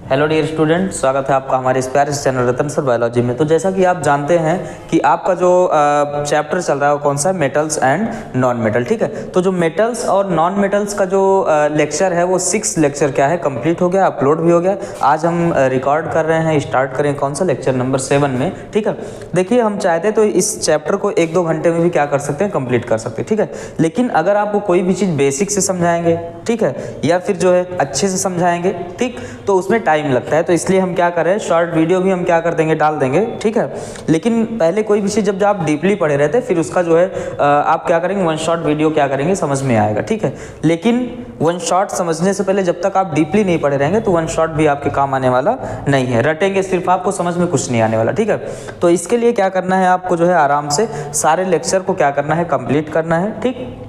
Hello dear student, स्वागत है आपका हमारे इस प्यारे चैनल रतन सर बायोलॉजी में। तो जैसा कि आप जानते हैं कि आपका जो चैप्टर चल रहा है वो कौन सा है, मेटल्स एंड नॉन मेटल। ठीक है, तो जो मेटल्स और नॉन मेटल्स का जो लेक्चर है वो 6 लेक्चर क्या है कंप्लीट हो गया, अपलोड भी हो गया। आज हम रिकॉर्ड कर रहे हैं, स्टार्ट करें कौन सा लेक्चर नंबर 7 में। ठीक है, देखिए हम चाहते तो इस चैप्टर को 1-2 घंटे में भी क्या कर सकते हैं, कंप्लीट कर सकते हैं। ठीक है, लेकिन अगर आपको कोई भी चीज़ बेसिक से समझाएंगे, ठीक है, या फिर जो है अच्छे से समझाएंगे, ठीक, तो उसमें टाइम लगता है। तो इसलिए हम क्या कर रहे हैं, शॉर्ट वीडियो भी हम क्या कर देंगे, डाल देंगे। ठीक है, लेकिन पहले कोई भी चीज़ जब आप डीपली पढ़े रहते हैं फिर उसका जो है आप क्या करेंगे, वन शॉट वीडियो क्या करेंगे, समझ में आएगा। ठीक है, लेकिन वन शॉट समझने से पहले जब तक आप डीपली नहीं पढ़े रहेंगे तो वन शॉट भी आपके काम आने वाला नहीं है। रटेंगे सिर्फ, आपको समझ में कुछ नहीं आने वाला। ठीक है, तो इसके लिए क्या करना है, आपको जो है आराम से सारे लेक्चर को क्या करना है, कंप्लीट करना है। ठीक,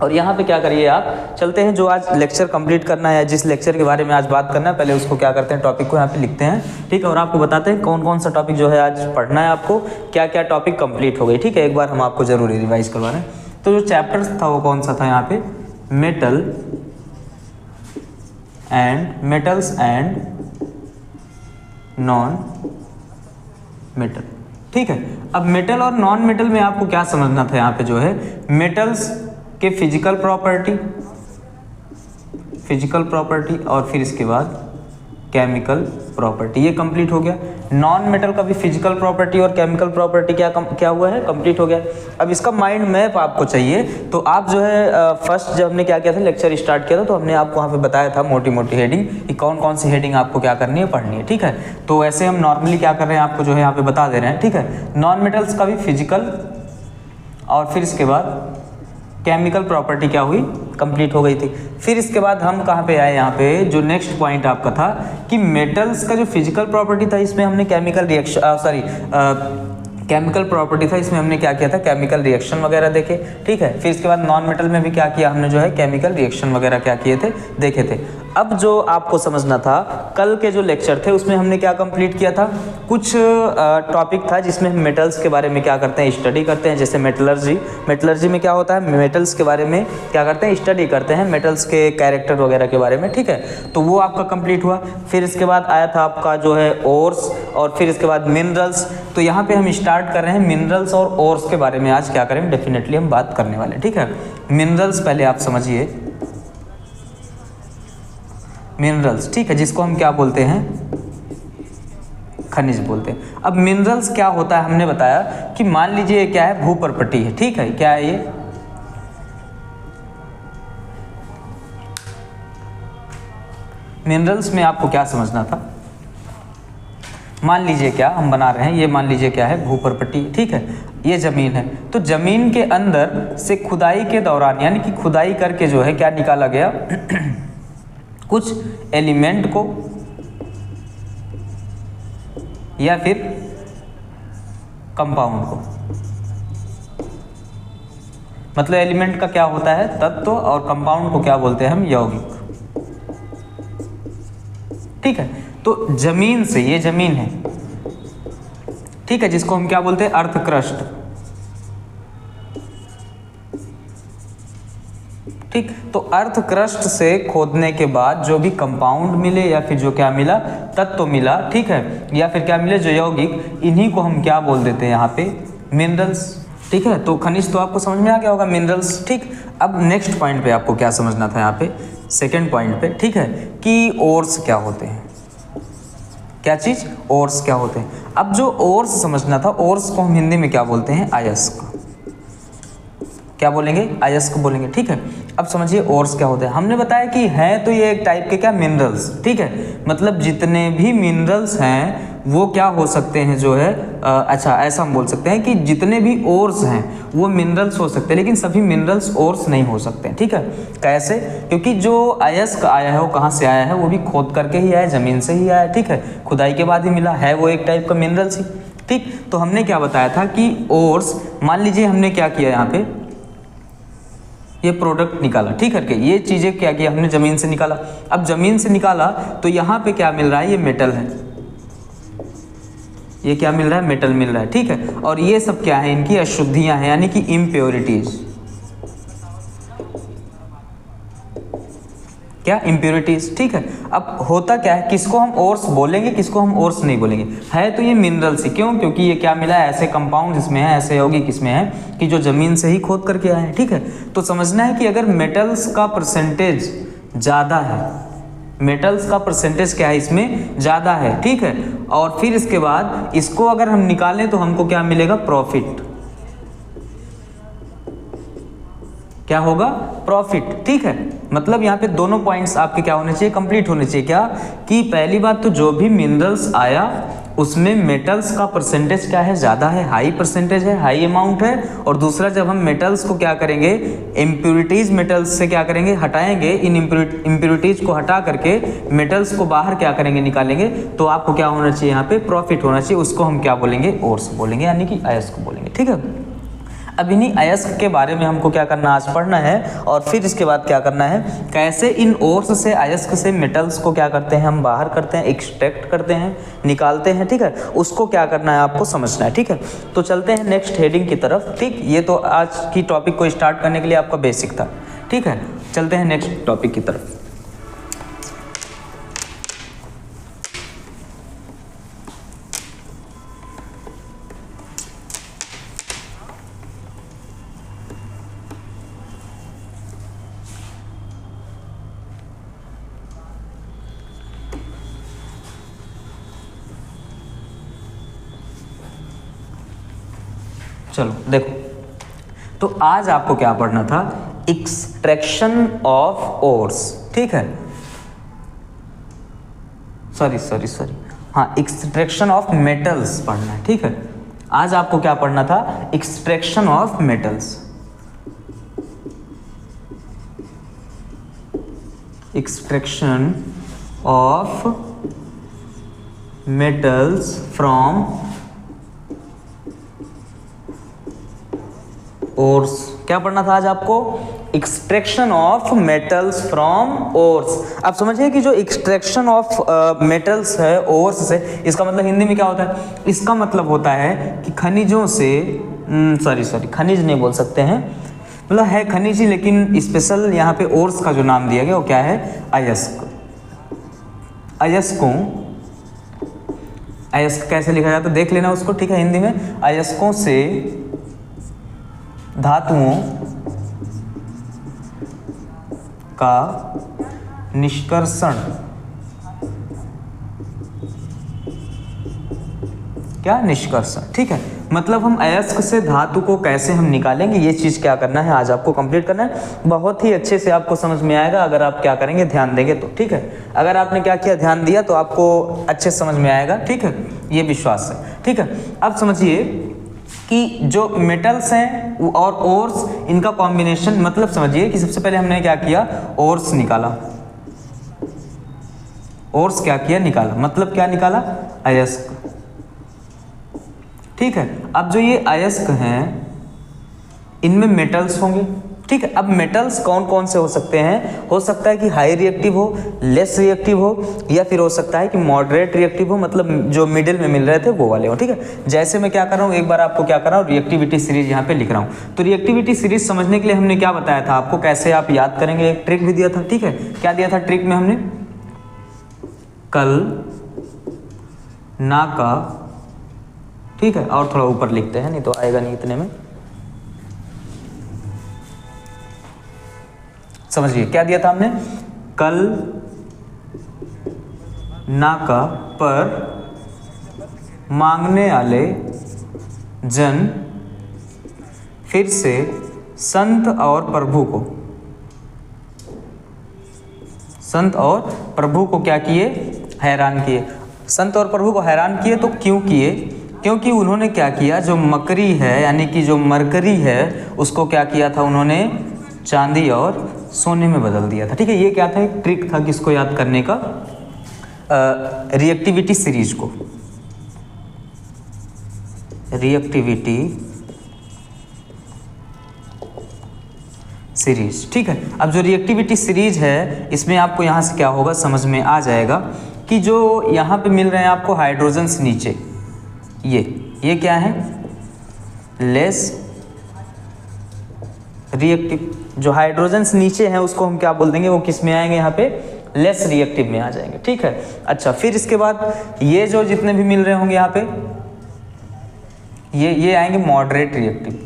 और यहाँ पे क्या करिए, आप चलते हैं जो आज लेक्चर कंप्लीट करना है, जिस लेक्चर के बारे में आज बात करना है, पहले उसको क्या करते हैं, टॉपिक को यहाँ पे लिखते हैं। ठीक है, और आपको बताते हैं कौन कौन सा टॉपिक जो है आज पढ़ना है, आपको क्या क्या टॉपिक कंप्लीट हो गई। ठीक है, एक बार हम आपको जरूरी रिवाइज करवा रहे हैं। तो जो चैप्टर था वो कौन सा था, यहाँ पे मेटल्स एंड नॉन मेटल। ठीक है, अब मेटल और नॉन मेटल में आपको क्या समझना था, यहाँ पे जो है मेटल्स के फिजिकल प्रॉपर्टी और फिर इसके बाद केमिकल प्रॉपर्टी, ये कंप्लीट हो गया। नॉन मेटल का भी फिजिकल प्रॉपर्टी और केमिकल प्रॉपर्टी क्या हुआ है, कंप्लीट हो गया। अब इसका माइंड मैप आपको चाहिए, तो आप जो है फर्स्ट जब हमने क्या किया था, लेक्चर स्टार्ट किया था, तो हमने आपको वहाँ पे बताया था मोटी मोटी हेडिंग कि कौन कौन सी हेडिंग आपको क्या करनी है, पढ़नी है। ठीक है, तो ऐसे हम नॉर्मली क्या कर रहे हैं, आपको जो है यहाँ पे बता दे रहे हैं। ठीक है, नॉन मेटल्स का भी फिजिकल और फिर इसके बाद केमिकल प्रॉपर्टी क्या हुई, कंप्लीट हो गई थी। फिर इसके बाद हम कहाँ पे आए, यहाँ पे जो नेक्स्ट पॉइंट आपका था कि मेटल्स का जो फिजिकल प्रॉपर्टी था, इसमें हमने केमिकल प्रॉपर्टी था, इसमें हमने क्या किया था, केमिकल रिएक्शन वगैरह देखे। ठीक है, फिर इसके बाद नॉन मेटल में भी क्या किया हमने, जो है केमिकल रिएक्शन वगैरह क्या किए थे, देखे थे। अब जो आपको समझना था, कल के जो लेक्चर थे उसमें हमने क्या कंप्लीट किया था, कुछ टॉपिक था जिसमें हम मेटल्स के बारे में क्या करते हैं, स्टडी करते हैं। जैसे मेटलर्जी में क्या होता है, मेटल्स के बारे में क्या करते हैं, स्टडी करते हैं, मेटल्स के कैरेक्टर वगैरह के बारे में। ठीक है, तो वो आपका कंप्लीट हुआ। फिर इसके बाद आया था आपका जो है ओर्स, और फिर इसके बाद मिनरल्स। तो यहाँ पे हम स्टार्ट कर रहे हैं मिनरल्स और ओर्स के बारे में आज क्या करेंगे, डेफिनेटली हम बात करने वाले हैं। ठीक है, मिनरल्स पहले आप समझिए, मिनरल्स, ठीक है, जिसको हम क्या बोलते हैं, खनिज बोलते हैं। अब मिनरल्स क्या होता है, हमने बताया कि मान लीजिए क्या है, भूपर्पटी है। ठीक है, क्या है ये, मिनरल्स में आपको क्या समझना था, मान लीजिए क्या हम बना रहे हैं, ये मान लीजिए क्या है, भूपर्पटी। ठीक है, ये जमीन है, तो जमीन के अंदर से खुदाई के दौरान, यानी कि खुदाई करके जो है क्या निकाला गया कुछ एलिमेंट को या फिर कंपाउंड को। मतलब एलिमेंट का क्या होता है, तत्व, और कंपाउंड को क्या बोलते हैं हम, यौगिक। ठीक है, तो जमीन से, ये जमीन है, ठीक है, जिसको हम क्या बोलते हैं, अर्थ क्रस्ट। ठीक, तो अर्थ क्रस्ट से खोदने के बाद जो भी कंपाउंड मिले या फिर जो क्या मिला, तत्व मिला, ठीक है, या फिर क्या मिले, जो यौगिक, इन्हीं को हम क्या बोल देते हैं यहाँ पे, मिनरल्स। ठीक है, तो खनिज तो आपको समझ में आ गया होगा, मिनरल्स। ठीक, अब नेक्स्ट पॉइंट पे आपको क्या समझना था, यहाँ पे सेकेंड पॉइंट पे, ठीक है, कि ओर्स क्या होते हैं, क्या चीज, ओर्स क्या होते हैं। अब जो ओर्स समझना था, ओर्स को हम हिंदी में क्या बोलते हैं, अयस्क। क्या बोलेंगे, अयस्क बोलेंगे। ठीक है, अब समझिए ओर्स क्या होते हैं। हमने बताया कि हैं तो ये एक टाइप के क्या, मिनरल्स। ठीक है, मतलब जितने भी मिनरल्स हैं वो क्या हो सकते हैं, जो है अच्छा ऐसा हम बोल सकते हैं कि जितने भी ओर्स हैं वो मिनरल्स हो सकते हैं, लेकिन सभी मिनरल्स ओर्स नहीं हो सकते हैं। ठीक है, कैसे, क्योंकि जो अयस्क आया है वो कहाँ से आया है, वो भी खोद करके ही आया, जमीन से ही आया। ठीक है, खुदाई के बाद ही मिला है, वो एक टाइप का मिनरल्स ही। ठीक, तो हमने क्या बताया था कि ओर्स, मान लीजिए हमने क्या किया, यहाँ पे ये प्रोडक्ट निकाला, ठीक है, ये चीज़ें क्या किया हमने, ज़मीन से निकाला। अब ज़मीन से निकाला तो यहाँ पे क्या मिल रहा है, ये मेटल है, ये क्या मिल रहा है, मेटल मिल रहा है। ठीक है, और ये सब क्या है, इनकी अशुद्धियाँ हैं, यानी कि इम्प्योरिटीज। क्या, इम्प्योरिटीज। ठीक है, अब होता क्या है, किसको हम ओर्स बोलेंगे, किसको हम ओर्स नहीं बोलेंगे। है तो ये मिनरल्स ही, क्यों, क्योंकि ये क्या मिला है, ऐसे कंपाउंड इसमें है, ऐसे यौगिक इसमें है कि जो जमीन से ही खोद करके आए हैं। ठीक है, तो समझना है कि अगर मेटल्स का परसेंटेज ज़्यादा है, मेटल्स का परसेंटेज क्या है इसमें ज़्यादा है, ठीक है, और फिर इसके बाद इसको अगर हम निकालें तो हमको क्या मिलेगा, प्रॉफिट। क्या होगा, प्रॉफिट। ठीक है, मतलब यहाँ पे दोनों पॉइंट्स आपके क्या होने चाहिए, कंप्लीट होने चाहिए। क्या कि पहली बात तो जो भी मिनरल्स आया उसमें मेटल्स का परसेंटेज क्या है, ज़्यादा है, हाई परसेंटेज है, हाई अमाउंट है। और दूसरा, जब हम मेटल्स को क्या करेंगे, इम्प्योरिटीज मेटल्स से क्या करेंगे, हटाएंगे, इन इम्प्योरिटीज को हटा करके मेटल्स को बाहर क्या करेंगे, निकालेंगे, तो आपको क्या होना चाहिए, यहाँ पे प्रॉफिट होना चाहिए। उसको हम क्या बोलेंगे, ओर्स बोलेंगे, यानी कि अयस्क बोलेंगे। ठीक है, अब इन्हीं अयस्क के बारे में हमको क्या करना, आज पढ़ना है, और फिर इसके बाद क्या करना है, कैसे इन ओर्स से, अयस्क से मेटल्स को क्या करते हैं, हम बाहर करते हैं, एक्सट्रैक्ट करते हैं, निकालते हैं। ठीक है, उसको क्या करना है, आपको समझना है। ठीक है, तो चलते हैं नेक्स्ट हेडिंग की तरफ। ठीक, ये तो आज की टॉपिक को स्टार्ट करने के लिए आपका बेसिक था। ठीक है, चलते हैं नेक्स्ट टॉपिक की तरफ। चलो देखो, तो आज आपको क्या पढ़ना था, एक्सट्रैक्शन ऑफ ओर्स। ठीक है, सॉरी, हाँ, एक्सट्रैक्शन ऑफ मेटल्स पढ़ना है। ठीक है, आज आपको क्या पढ़ना था, extraction of metals, extraction of metals from ores. क्या पढ़ना था आज आपको, extraction of metals from ores. आप समझिए कि जो एक्सट्रैक्शन ऑफ मेटल्स है ओर्स से, इसका मतलब हिंदी में क्या होता है, इसका मतलब होता है कि खनिजों से, सॉरी खनिज नहीं बोल सकते हैं, मतलब है खनिज ही, लेकिन स्पेशल यहाँ पे ओर्स का जो नाम दिया गया वो क्या है, अयस्क। अयस्कों, अयस्क कैसे लिखा जाता है देख लेना उसको। ठीक है, हिंदी में अयस्कों से धातुओं का निष्कर्षण, क्या, निष्कर्षण। ठीक है, मतलब हम अयस्क से धातु को कैसे हम निकालेंगे, ये चीज़ क्या करना है, आज आपको कंप्लीट करना है। बहुत ही अच्छे से आपको समझ में आएगा अगर आप क्या करेंगे, ध्यान देंगे तो। ठीक है, अगर आपने क्या किया, ध्यान दिया, तो आपको अच्छे से समझ में आएगा। ठीक है, ये विश्वास है। ठीक है, अब समझिए कि जो मेटल्स हैं और ओर्स, इनका कॉम्बिनेशन, मतलब समझिए कि सबसे पहले हमने क्या किया, ओर्स निकाला, ओर्स क्या किया, निकाला, मतलब क्या निकाला, अयस्क। ठीक है, अब जो ये अयस्क हैं इनमें मेटल्स होंगे। ठीक है, अब मेटल्स कौन कौन से हो सकते हैं, हो सकता है कि हाई रिएक्टिव हो, लेस रिएक्टिव हो, या फिर हो सकता है कि मॉडरेट रिएक्टिव हो, मतलब जो मिडिल में मिल रहे थे वो वाले हो। ठीक है, जैसे मैं क्या कर रहा हूँ, एक बार आपको क्या कर रहा हूँ, रिएक्टिविटी सीरीज यहाँ पे लिख रहा हूँ। तो रिएक्टिविटी सीरीज समझने के लिए हमने क्या बताया था आपको, कैसे आप याद करेंगे, एक ट्रिक भी दिया था। ठीक है, क्या दिया था ट्रिक में हमने, कल ना का, ठीक है, और थोड़ा ऊपर लिखते हैं, नहीं तो आएगा नहीं इतने में। समझिए क्या दिया था हमने, कल नाका पर मांगने वाले जन फिर से संत और प्रभु को, संत और प्रभु को क्या किए, हैरान किए। संत और प्रभु को हैरान किए तो क्यों किए, क्योंकि उन्होंने क्या किया, जो मकरी है यानी कि जो मरकरी है उसको क्या किया था उन्होंने, चांदी और सोने में बदल दिया था। ठीक है, ये क्या था, एक ट्रिक था किसको याद करने का, रिएक्टिविटी सीरीज को, रिएक्टिविटी सीरीज। ठीक है, अब जो रिएक्टिविटी सीरीज है इसमें आपको यहाँ से क्या होगा, समझ में आ जाएगा कि जो यहाँ पे मिल रहे हैं आपको हाइड्रोजन्स नीचे, ये क्या है, लेस रिएक्टिव, जो हाइड्रोजन्स नीचे हैं उसको हम क्या बोल देंगे, वो किस में आएंगे, यहाँ पे लेस रिएक्टिव में आ जाएंगे, ठीक है। अच्छा, फिर इसके बाद ये जो जितने भी मिल रहे होंगे यहाँ पे ये आएंगे मॉडरेट रिएक्टिव,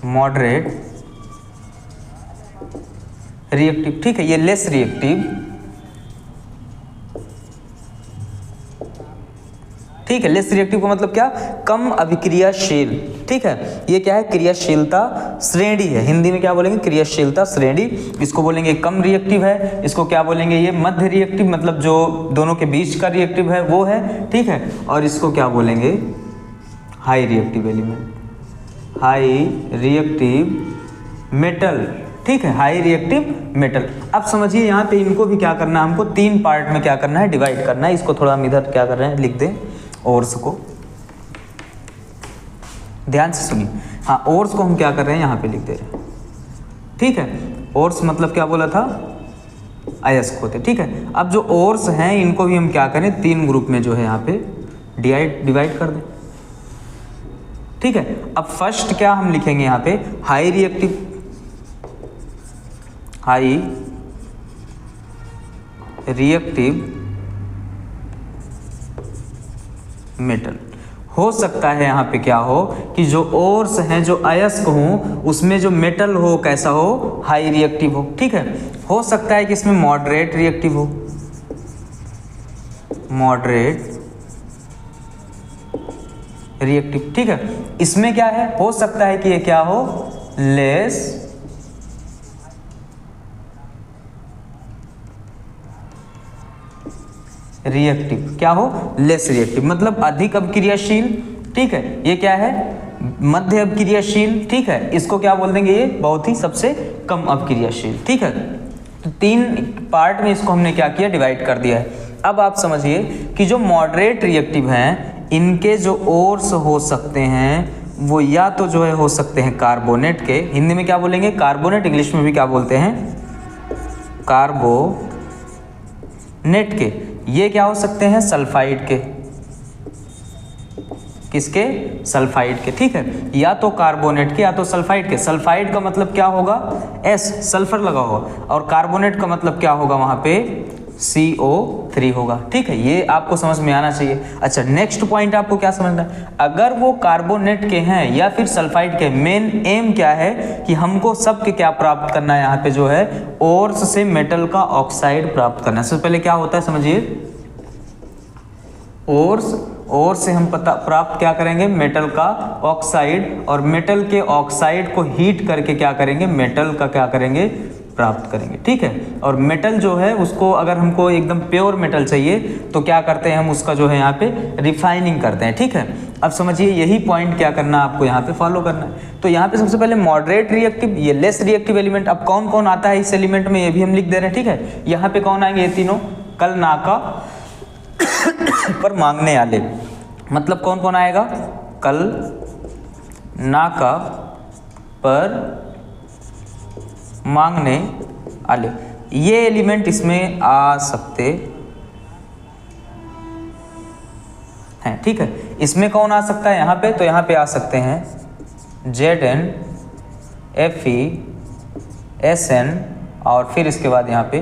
मॉडरेट रिएक्टिव, ठीक है। ये लेस रिएक्टिव, ठीक है। लेस रिएक्टिव का मतलब क्या, कम अभिक्रियाशील, ठीक है। ये क्या है, क्रियाशीलता श्रेणी है, हिंदी में क्या बोलेंगे, क्रियाशीलता श्रेणी। इसको बोलेंगे कम रिएक्टिव है, इसको क्या बोलेंगे, ये मध्य रिएक्टिव, मतलब जो दोनों के बीच का रिएक्टिव है वो है, ठीक है। और इसको क्या बोलेंगे, high reactive element, high reactive metal, ठीक है, हाई रिएक्टिव मेटल। अब समझिए यहाँ पे इनको भी क्या करना है, हमको 3 पार्ट में क्या करना है, डिवाइड करना है। इसको थोड़ा हम इधर क्या कर रहे हैं, लिख दें, ओर्स को ध्यान से सुनिए। हाँ, ओर्स को हम क्या कर रहे हैं, यहाँ पे लिख दे रहे हैं, ठीक है। ओर्स मतलब क्या बोला था, अयस्क होते, ठीक है। अब जो ओर्स हैं इनको भी हम क्या करें, 3 ग्रुप में जो है यहाँ पे डिवाइड कर दें, ठीक है। अब फर्स्ट क्या हम लिखेंगे यहाँ पे, high reactive, high reactive metal. हो सकता है यहाँ पे क्या हो कि जो ओर्स हैं, जो अयस्क हों, उसमें जो मेटल हो कैसा हो, हाई रिएक्टिव हो, ठीक है। हो सकता है कि इसमें मॉडरेट रिएक्टिव हो, मॉडरेट रिएक्टिव, ठीक है। इसमें क्या है, हो सकता है कि ये क्या हो, लेस रिएक्टिव, क्या हो, लेस रिएक्टिव, मतलब अधिक अभिक्रियाशील, ठीक है। ये क्या है, मध्य अभिक्रियाशील, ठीक है। इसको क्या बोल देंगे, ये बहुत ही सबसे कम अभिक्रियाशील, ठीक है। तो 3 पार्ट में इसको हमने क्या किया, डिवाइड कर दिया है। अब आप समझिए कि जो मॉडरेट रिएक्टिव हैं, इनके जो ओर्स हो सकते हैं वो या तो जो है हो सकते हैं कार्बोनेट के, हिंदी में क्या बोलेंगे, कार्बोनेट, इंग्लिश में भी क्या बोलते हैं, कार्बोनेट के। ये क्या हो सकते हैं, सल्फाइड के, किसके, सल्फाइड के, ठीक है। या तो कार्बोनेट के या तो सल्फाइड के। सल्फाइड का मतलब क्या होगा, एस, सल्फर लगा होगा, और कार्बोनेट का मतलब क्या होगा, वहां पे CO3 होगा, ठीक है। ये आपको समझ में आना चाहिए। अच्छा, नेक्स्ट पॉइंट आपको क्या समझना है, अगर वो कार्बोनेट के हैं या फिर सल्फाइड के, मेन एम क्या है कि हमको सबके क्या प्राप्त करना है, यहाँ पे जो है ओर्स से मेटल का ऑक्साइड प्राप्त करना है। सबसे पहले क्या होता है समझिए, ओर्स से हम प्राप्त क्या करेंगे, मेटल का ऑक्साइड, और मेटल के ऑक्साइड को हीट करके क्या करेंगे, मेटल का क्या करेंगे, प्राप्त करेंगे, ठीक है। और मेटल जो है उसको अगर हमको एकदम प्योर मेटल चाहिए तो क्या करते हैं हम, उसका जो है यहाँ पे रिफाइनिंग करते हैं, ठीक है। अब समझिए यही पॉइंट क्या करना है आपको, यहाँ पे फॉलो करना है। तो यहाँ पे सबसे पहले मॉडरेट रिएक्टिव, ये लेस रिएक्टिव एलिमेंट। अब कौन कौन आता है इस एलिमेंट में, ये भी हम लिख दे रहे हैं, ठीक है। यहाँ पे कौन आएंगे, ये तीनों कल नाका पर मांगने वाले, मतलब कौन कौन आएगा, कल नाका पर मांगने वाले, ये एलिमेंट इसमें आ सकते हैं, ठीक है। इसमें कौन आ सकता है यहाँ पे, तो यहाँ पे आ सकते हैं Zn, Fe, Sn, और फिर इसके बाद यहाँ पे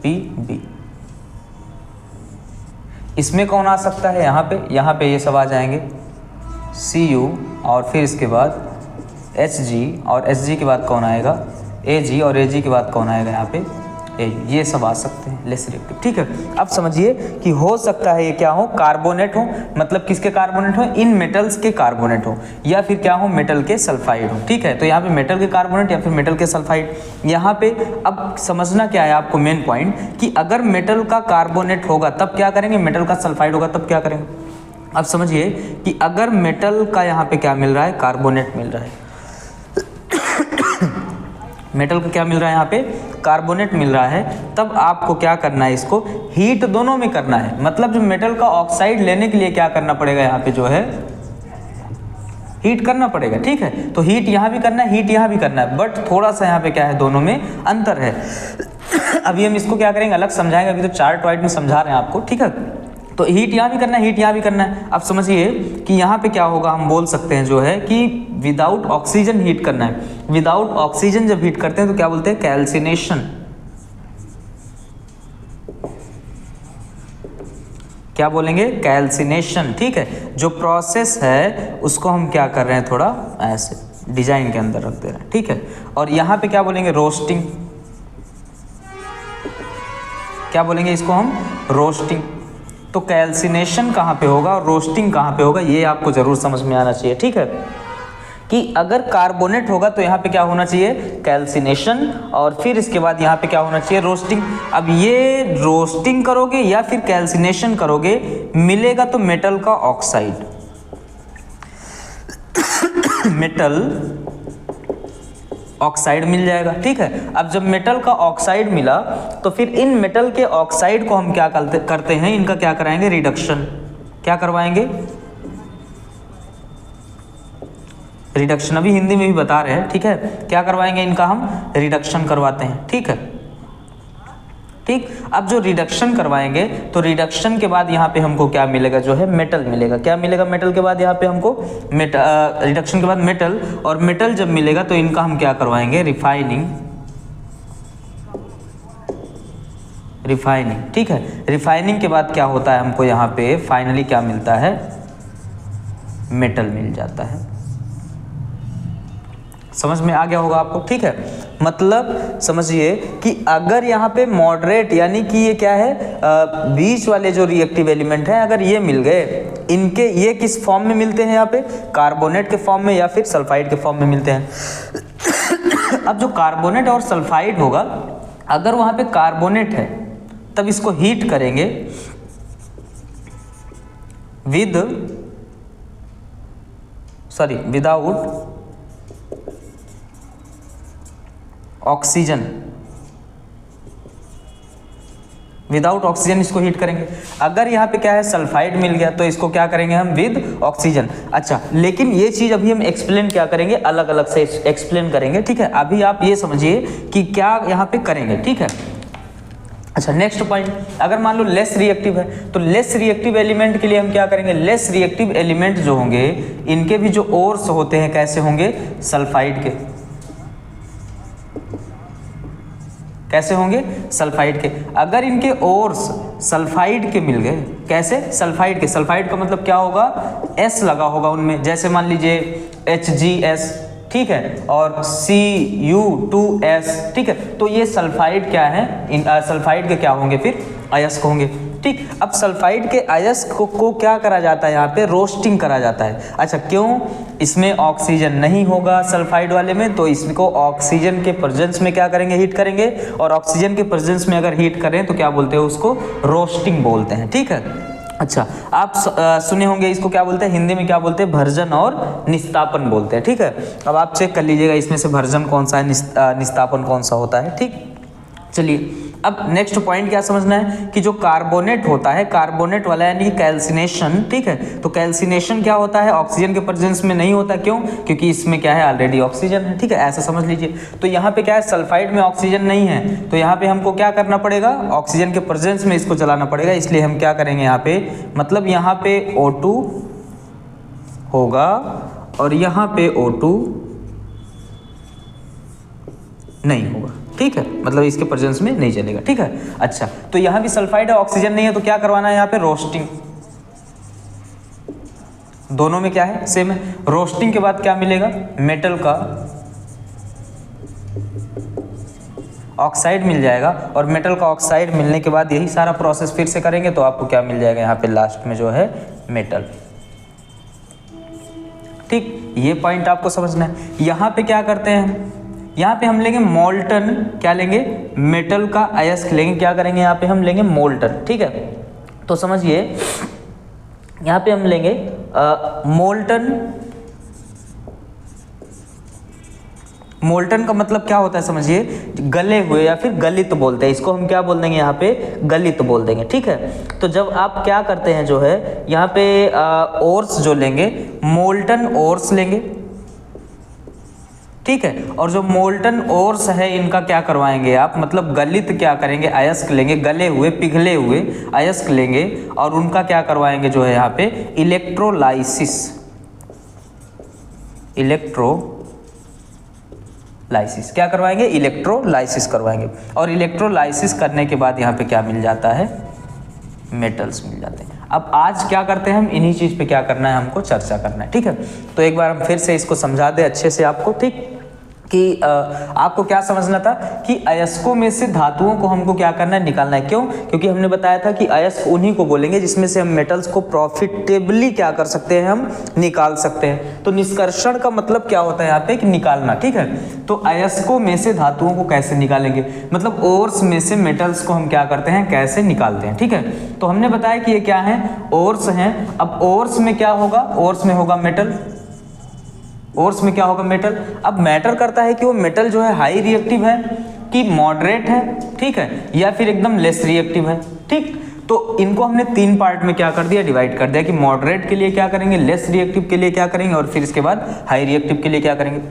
Pb। इसमें कौन आ सकता है यहाँ पे ये सब आ जाएंगे Cu, और फिर इसके बाद Hg, और Hg के बाद कौन आएगा, Ag, और Ag के बाद कौन आएगा यहाँ पे Ag। ये सब आ सकते हैं लेस रिएक्टिव, ठीक है। अब समझिए कि हो सकता है ये क्या हो, कार्बोनेट हो, मतलब किसके कार्बोनेट हो, इन मेटल्स के कार्बोनेट हो, या फिर क्या हो, मेटल के सल्फाइड हो, ठीक है। तो यहाँ पे मेटल के कार्बोनेट या फिर मेटल के सल्फाइड। यहाँ पे अब समझना क्या है आपको, मेन पॉइंट कि अगर मेटल का कार्बोनेट होगा तब क्या करेंगे, मेटल का सल्फाइड होगा तब क्या करेंगे। अब समझिए कि अगर मेटल का यहाँ पे क्या मिल रहा है, कार्बोनेट मिल रहा है, मेटल का क्या मिल रहा है, यहाँ पे कार्बोनेट मिल रहा है, तब आपको क्या करना है, इसको हीट दोनों में करना है। मतलब जो मेटल का ऑक्साइड लेने के लिए क्या करना पड़ेगा, यहाँ पे जो है हीट करना पड़ेगा, ठीक है। तो हीट यहाँ भी करना है, हीट यहाँ भी करना है, बट थोड़ा सा यहाँ पे क्या है, दोनों में अंतर है। अभी हम इसको क्या करेंगे, अलग समझाएंगे, अभी तो चार्ट वाइट में समझा रहे हैं आपको, ठीक है। तो हीट यहाँ भी करना है, हीट यहाँ भी करना है। अब समझिए कि यहाँ पे क्या होगा, हम बोल सकते हैं जो है कि विदाउट ऑक्सीजन हीट करना है। विदाउट ऑक्सीजन जब हीट करते हैं तो क्या बोलते हैं, कैल्सिनेशन। क्या बोलेंगे, कैल्सिनेशन। ठीक है, जो प्रोसेस है उसको हम क्या कर रहे हैं, थोड़ा ऐसे डिजाइन के अंदर रख दे रहे हैं। ठीक है, और यहाँ पे क्या बोलेंगे, रोस्टिंग। क्या बोलेंगे इसको हम, रोस्टिंग। तो कैल्सिनेशन कहाँ पे होगा और रोस्टिंग कहाँ पे होगा, ये आपको जरूर समझ में आना चाहिए। ठीक है, कि अगर कार्बोनेट होगा तो यहाँ पे क्या होना चाहिए, कैल्सिनेशन, और फिर इसके बाद यहाँ पे क्या होना चाहिए, रोस्टिंग। अब ये रोस्टिंग करोगे या फिर कैल्सिनेशन करोगे, मिलेगा तो मेटल का ऑक्साइड। मेटल ऑक्साइड मिल जाएगा। ठीक है, अब जब मेटल का ऑक्साइड मिला तो फिर इन मेटल के ऑक्साइड को हम क्या करते हैं, इनका क्या कराएंगे, रिडक्शन। क्या करवाएंगे, रिडक्शन। अभी हिंदी में भी बता रहे हैं। ठीक है, क्या करवाएंगे, इनका हम रिडक्शन करवाते हैं। ठीक है, ठीक। अब जो रिडक्शन करवाएंगे तो रिडक्शन के बाद यहाँ पे हमको क्या मिलेगा, जो है मेटल मिलेगा। क्या मिलेगा, मेटल के बाद यहाँ पे हमको रिडक्शन के बाद मेटल, और मेटल जब मिलेगा तो इनका हम क्या करवाएंगे, रिफाइनिंग। रिफाइनिंग, ठीक है। रिफाइनिंग के बाद क्या होता है, हमको यहाँ पे फाइनली क्या मिलता है, मेटल मिल जाता है। समझ में आ गया होगा आपको। ठीक है, मतलब समझिए कि अगर यहाँ पे मॉडरेट यानी कि ये क्या है, बीच वाले जो रिएक्टिव एलिमेंट हैं, अगर ये मिल गए, इनके ये किस फॉर्म में मिलते हैं, यहाँ पे कार्बोनेट के फॉर्म में या फिर सल्फाइड के फॉर्म में मिलते हैं। अब जो कार्बोनेट और सल्फाइड होगा, अगर वहाँ पे कार्बोनेट है तब इसको हीट करेंगे विदाउट ऑक्सीजन। विदाउट ऑक्सीजन इसको हीट करेंगे। अगर यहाँ पे क्या है, सल्फाइड मिल गया तो इसको क्या करेंगे हम, विद ऑक्सीजन। अच्छा, लेकिन ये चीज अभी हम एक्सप्लेन क्या करेंगे, अलग अलग से एक्सप्लेन करेंगे। ठीक है, अभी आप ये समझिए कि क्या यहाँ पे करेंगे। ठीक है, अच्छा नेक्स्ट पॉइंट, अगर मान लो लेस रिएक्टिव है तो लेस रिएक्टिव एलिमेंट के लिए हम क्या करेंगे, लेस रिएक्टिव एलिमेंट जो होंगे इनके भी जो ओर्स होते हैं कैसे होंगे, सल्फाइड के। कैसे होंगे, सल्फाइड के। अगर इनके ओर्स सल्फाइड के मिल गए, कैसे, सल्फाइड के। सल्फाइड का मतलब क्या होगा, S लगा होगा उनमें, जैसे मान लीजिए HgS, ठीक है, और Cu2S, ठीक है। तो ये सल्फाइड क्या है, इन सल्फाइड के क्या होंगे, फिर अयस्क होंगे। ठीक, अब सल्फाइड के अयस्क को क्या करा जाता है, यहाँ पे रोस्टिंग करा जाता है। अच्छा, क्यों, इसमें ऑक्सीजन नहीं होगा सल्फाइड वाले में, तो इसको ऑक्सीजन के प्रेजेंस में क्या करेंगे, हीट करेंगे, और ऑक्सीजन के प्रेजेंस में अगर हीट करें तो क्या बोलते हैं, उसको रोस्टिंग बोलते हैं। ठीक है, अच्छा आप सुने होंगे इसको क्या बोलते हैं, हिंदी में क्या बोलते हैं, भर्जन और निस्तापन बोलते हैं। ठीक है, अब आप चेक कर लीजिएगा इसमें से भर्जन कौन सा है, निस्तापन कौन सा होता है। ठीक, चलिए अब नेक्स्ट पॉइंट क्या समझना है कि जो कार्बोनेट होता है, कार्बोनेट वाला यानी कैल्सिनेशन, ठीक है, तो कैल्सिनेशन क्या होता है, ऑक्सीजन के प्रेजेंस में नहीं होता। क्यों, क्योंकि इसमें क्या है, ऑलरेडी ऑक्सीजन है। ठीक है, ऐसा समझ लीजिए। तो यहाँ पे क्या है, सल्फाइड में ऑक्सीजन नहीं है, तो यहाँ पे हमको क्या करना पड़ेगा, ऑक्सीजन के प्रेजेंस में इसको चलाना पड़ेगा। इसलिए हम क्या करेंगे यहाँ पे, मतलब यहाँ पे O2 होगा और यहाँ पे O2 नहीं होगा। ठीक है, मतलब इसके प्रेजेंस में नहीं चलेगा। ठीक है, अच्छा तो यहाँ भी सल्फाइड है, ऑक्सीजन नहीं है, तो क्या करवाना है यहाँ पे, रोस्टिंग। दोनों में क्या है, सेम है। रोस्टिंग के बाद क्या मिलेगा, मेटल का ऑक्साइड मिल जाएगा, और मेटल का ऑक्साइड मिलने के बाद यही सारा प्रोसेस फिर से करेंगे तो आपको क्या मिल जाएगा, यहाँ पे लास्ट में जो है मेटल। ठीक, ये पॉइंट आपको समझना है। यहाँ पे क्या करते हैं, यहाँ पे हम लेंगे मोल्टन, क्या लेंगे, मेटल का अयस्क लेंगे। क्या करेंगे, यहाँ पे हम लेंगे मोल्टन। ठीक है, तो समझिए यहाँ पे हम लेंगे मोल्टन। मोल्टन का मतलब क्या होता है, समझिए गले हुए या फिर गलित बोलते हैं इसको, हम क्या बोल देंगे यहाँ पे, गलित बोल देंगे। ठीक है, तो जब आप क्या करते हैं जो है यहाँ पे ओर्स जो लेंगे, मोल्टन ओर्स लेंगे। ठीक है। और जो मोल्टन ओर्स है इनका क्या करवाएंगे आप, मतलब गलित क्या करेंगे, अयस्क लेंगे, गले हुए पिघले हुए अयस्क लेंगे और उनका क्या करवाएंगे जो है यहाँ पे इलेक्ट्रोलाइसिस, इलेक्ट्रोलाइसिस क्या करवाएंगे, इलेक्ट्रोलाइसिस करवाएंगे। और इलेक्ट्रोलाइसिस करने के बाद यहाँ पे क्या मिल जाता है, मेटल्स मिल जाते हैं। अब आज क्या करते हैं हम, इन्हीं चीज़ पे क्या करना है हमको चर्चा करना है, ठीक है। तो एक बार हम फिर से इसको समझा दें अच्छे से आपको, ठीक, कि आपको क्या समझना था कि अयस्कों में से धातुओं को हमको क्या करना है, निकालना है। क्यों, क्योंकि हमने बताया था कि अयस्क उन्हीं को बोलेंगे जिसमें से हम मेटल्स को प्रॉफिटेबली क्या कर सकते हैं, हम निकाल सकते हैं। तो निष्कर्षण का मतलब क्या होता है यहाँ पे, कि निकालना, ठीक है। तो अयस्कों में से धातुओं को कैसे निकालेंगे, मतलब ओर्स में से मेटल्स को हम क्या करते हैं, कैसे निकालते हैं, ठीक है। तो हमने बताया कि ये क्या है, ओर्स हैं। अब ओर्स में क्या होगा, ओर्स में होगा मेटल, ओर्स में क्या होगा, मेटल। अब मैटर करता है कि वो मेटल जो है हाई रिएक्टिव है कि मॉडरेट है, ठीक है, या फिर एकदम लेस रिएक्टिव है, ठीक। तो इनको हमने तीन पार्ट में क्या कर दिया, डिवाइड कर दिया कि मॉडरेट के लिए क्या करेंगे, लेस रिएक्टिव के लिए क्या करेंगे, और फिर इसके बाद हाई रिएक्टिव के लिए क्या करेंगे।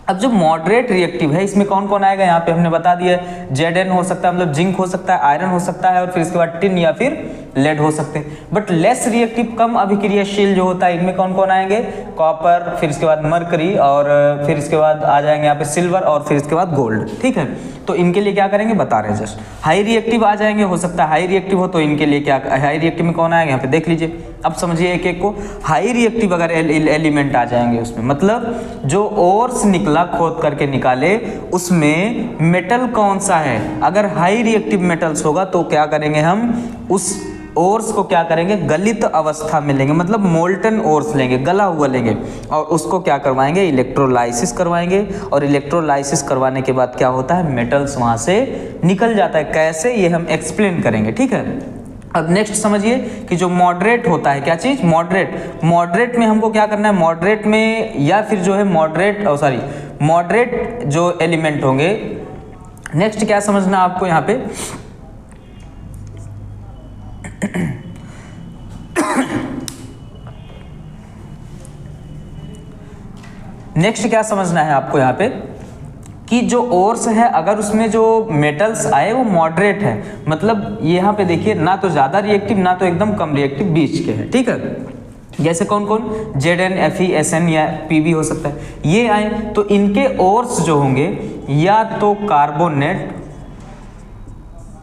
अब जो मॉडरेट रिएक्टिव है इसमें कौन कौन आएगा, यहाँ पे हमने बता दिया Zn हो सकता है, मतलब जिंक हो सकता है, आयरन हो सकता है, और फिर इसके बाद टिन या फिर लेड हो सकते हैं। बट लेस रिएक्टिव, कम अभिक्रियाशील जो होता है, इनमें कौन कौन आएंगे, कॉपर, फिर इसके बाद मरकरी, और फिर इसके बाद आ जाएंगे यहाँ पे सिल्वर, और फिर इसके बाद गोल्ड, ठीक है। तो इनके लिए क्या करेंगे बता रहे हैं जस्ट। हाई रिएक्टिव आ जाएंगे, हो सकता है हाई रिएक्टिव हो, तो इनके लिए क्या, हाई रिएक्टिव में कौन आएगा, यहाँ पे देख लीजिए। अब समझिए एक एक को, हाई रिएक्टिव अगर एलिमेंट आ जाएंगे उसमें, मतलब जो ओर्स निकला खोद करके निकाले उसमें मेटल कौन सा है, अगर हाई रिएक्टिव मेटल्स होगा तो क्या करेंगे हम, उस ओर्स को क्या करेंगे, गलित अवस्था में लेंगे, मतलब मोल्टन ओर्स लेंगे, गला हुआ लेंगे, और उसको क्या करवाएंगे, इलेक्ट्रोलाइसिस करवाएंगे। और इलेक्ट्रोलाइसिस करवाने के बाद क्या होता है, मेटल्स वहाँ से निकल जाता है। कैसे, ये हम एक्सप्लेन करेंगे, ठीक है। अब नेक्स्ट समझिए कि जो मॉडरेट होता है, क्या चीज़, मॉडरेट में हमको क्या करना है, मॉडरेट में या फिर जो है मॉडरेट जो एलिमेंट होंगे। नेक्स्ट क्या समझना आपको यहाँ पे, नेक्स्ट क्या समझना है आपको यहाँ पे, कि जो ओर्स है अगर उसमें जो मेटल्स आए वो मॉडरेट है, मतलब यहाँ पे देखिए ना तो ज़्यादा रिएक्टिव ना तो एकदम कम रिएक्टिव, बीच के हैं, ठीक है। जैसे कौन कौन, Zn, Fe, Sn या Pb हो सकता है, ये आए तो इनके ओर्स जो होंगे या तो कार्बोनेट